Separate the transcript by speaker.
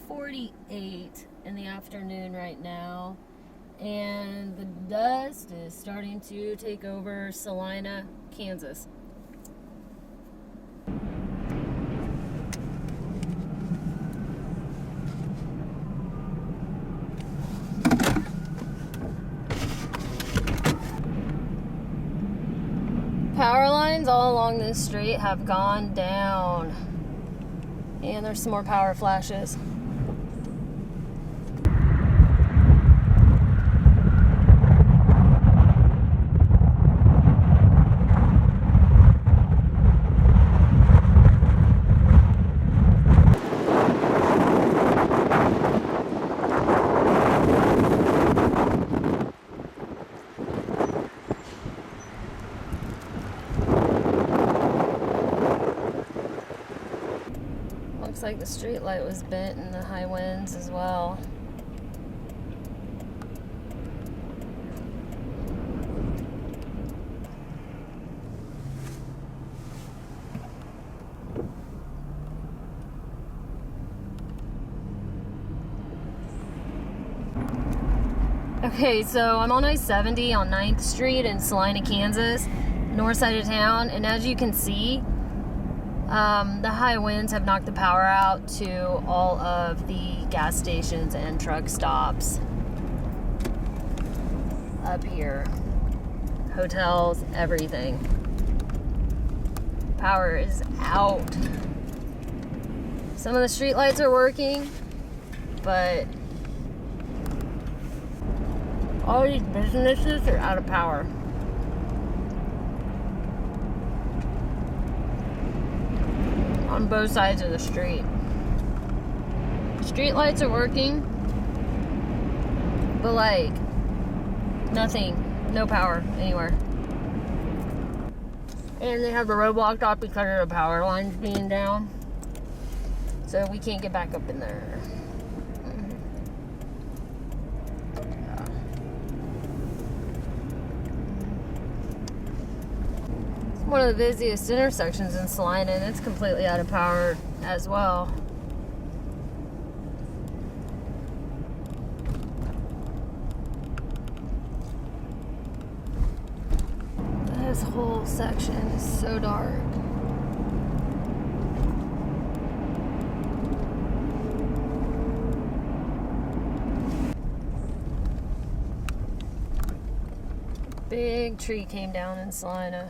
Speaker 1: 12:48 in the afternoon right now, and the dust is starting to take over Salina, Kansas. Power lines all along this street have gone down, and there's some more power flashes. Looks like the street light was bent in the high winds as well. Okay, so I'm on I-70 on 9th Street in Salina, Kansas, north side of town, and as you can see, the high winds have knocked the power out to all of the gas stations and truck stops up here. Hotels, everything. Power is out. Some of the street lights are working, but all these businesses are out of power. On both sides of the street. Street lights are working, but like nothing, no power anywhere. And they have the road blocked off because of the power lines being down, so we can't get back up in there. One of the busiest intersections in Salina, and it's completely out of power as well. This whole section is so dark. Big tree came down in Salina.